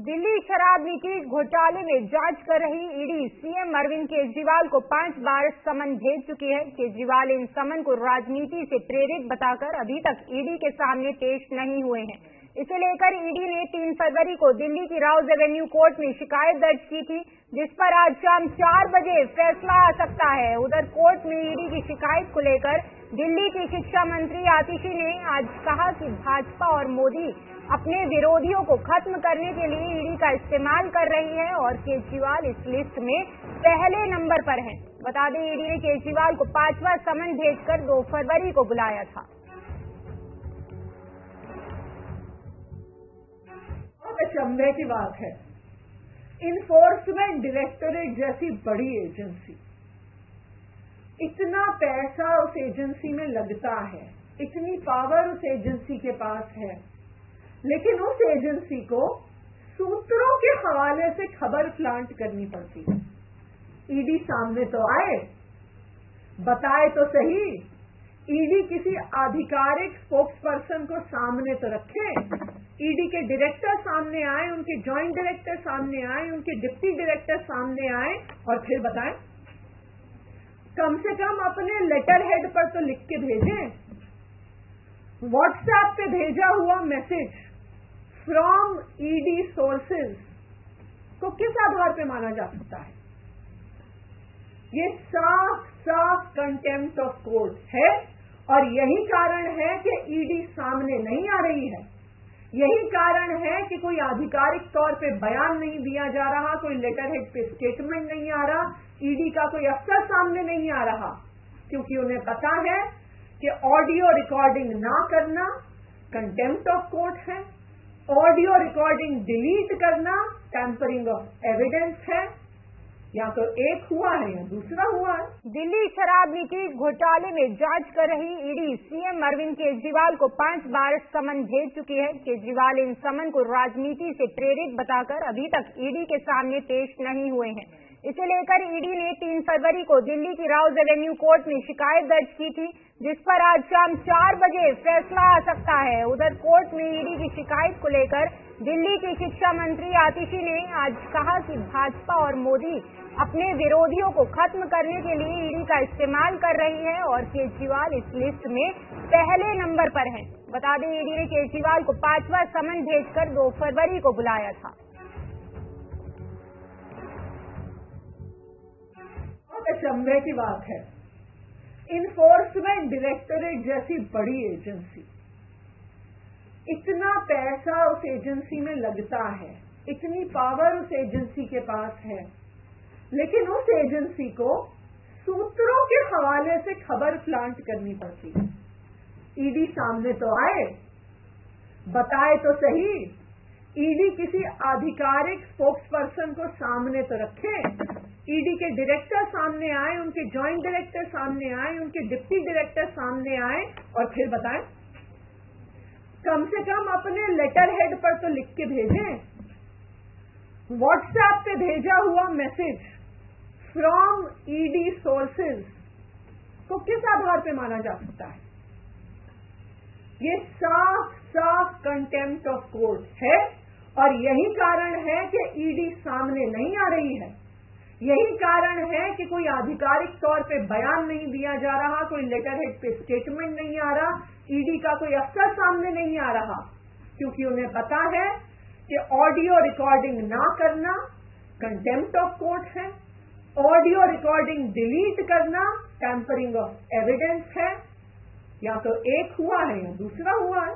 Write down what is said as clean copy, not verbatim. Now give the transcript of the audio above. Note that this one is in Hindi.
दिल्ली शराब नीति घोटाले में जांच कर रही ईडी सीएम अरविंद केजरीवाल को 5 बार समन भेज चुकी है। केजरीवाल इन समन को राजनीति से प्रेरित बताकर अभी तक ईडी के सामने पेश नहीं हुए हैं। इसे लेकर ईडी ने 3 फरवरी को दिल्ली की राउज एवेन्यू कोर्ट में शिकायत दर्ज की थी, जिस पर आज शाम 4 बजे फैसला आ सकता है। उधर कोर्ट में ईडी की शिकायत को लेकर दिल्ली की शिक्षा मंत्री आतिशी ने आज कहा कि भाजपा और मोदी अपने विरोधियों को खत्म करने के लिए ईडी का इस्तेमाल कर रही है और केजरीवाल इस लिस्ट में पहले नंबर पर हैं। बता दें, ईडी ने केजरीवाल को 5वां समन भेजकर 2 फरवरी को बुलाया था। अचंभे की बात है, इन्फोर्समेंट डायरेक्टरेट जैसी बड़ी एजेंसी, इतना पैसा उस एजेंसी में लगता है, इतनी पावर उस एजेंसी के पास है, लेकिन उस एजेंसी को सूत्रों के हवाले से खबर प्लांट करनी पड़ती है। ईडी सामने तो आए, बताए तो सही, ईडी किसी आधिकारिक स्पोक्स पर्सन को सामने तो रखे, ईडी के डायरेक्टर सामने आए, उनके जॉइंट डायरेक्टर सामने आए, उनके डिप्टी डायरेक्टर सामने आए और फिर बताएं। कम से कम अपने लेटर हेड पर तो लिख के भेजें। व्हाट्सएप पे भेजा हुआ मैसेज फ्रॉम ईडी सोर्सेज को किस आधार पे माना जा सकता है? ये साफ साफ कंटेम्प्ट ऑफ कोर्ट है और यही कारण है कि ईडी सामने नहीं आ रही है। यही कारण है कि कोई आधिकारिक तौर पे बयान नहीं दिया जा रहा, कोई लेटर हेड पे स्टेटमेंट नहीं आ रहा, ईडी का कोई अफसर सामने नहीं आ रहा, क्योंकि उन्हें पता है कि ऑडियो रिकॉर्डिंग ना करना कंटेम्प्ट ऑफ कोर्ट है, ऑडियो रिकॉर्डिंग डिलीट करना टैंपरिंग ऑफ एविडेंस है। या तो एक हुआ है या दूसरा हुआ है। दिल्ली शराब नीति घोटाले में जांच कर रही ईडी सीएम अरविंद केजरीवाल को 5 बार समन भेज चुकी है। केजरीवाल इन समन को राजनीति से प्रेरित बताकर अभी तक ईडी के सामने पेश नहीं हुए हैं। इसे लेकर ईडी ने 3 फरवरी को दिल्ली की राउज एवेन्यू कोर्ट में शिकायत दर्ज की थी, जिस पर आज शाम 4 बजे फैसला आ सकता है। उधर कोर्ट में ईडी की शिकायत को लेकर दिल्ली की शिक्षा मंत्री आतिशी ने आज कहा कि भाजपा और मोदी अपने विरोधियों को खत्म करने के लिए ईडी का इस्तेमाल कर रही है और केजरीवाल इस लिस्ट में पहले नंबर पर हैं। बता दें, ईडी ने केजरीवाल को 5वां समन भेजकर 2 फरवरी को बुलाया था। अचंभे की बात है, इन्फोर्समेंट डायरेक्टरेट जैसी बड़ी एजेंसी, इतना पैसा उस एजेंसी में लगता है, इतनी पावर उस एजेंसी के पास है, लेकिन उस एजेंसी को सूत्रों के हवाले से खबर प्लांट करनी पड़ती है। ईडी सामने तो आए, बताए तो सही, ईडी किसी आधिकारिक स्पोक्स पर्सन को सामने तो रखे, ईडी के डायरेक्टर सामने आए, उनके जॉइंट डायरेक्टर सामने आए, उनके डिप्टी डायरेक्टर सामने आए और फिर बताएं। कम से कम अपने लेटर हेड पर तो लिख के भेजें। व्हाट्सएप पे भेजा हुआ मैसेज फ्रॉम ईडी सोर्सेज को किस आधार पे माना जा सकता है? ये साफ साफ कंटेम्प्ट ऑफ कोर्ट है और यही कारण है कि ईडी सामने नहीं आ रही है। यही कारण है कि कोई आधिकारिक तौर पे बयान नहीं दिया जा रहा, कोई लेटर हेड पे स्टेटमेंट नहीं आ रहा, ईडी का कोई अफसर सामने नहीं आ रहा, क्योंकि उन्हें पता है कि ऑडियो रिकॉर्डिंग ना करना कंटेम्प्ट ऑफ कोर्ट है, ऑडियो रिकॉर्डिंग डिलीट करना टैंपरिंग ऑफ एविडेंस है। या तो एक हुआ है या दूसरा हुआ है।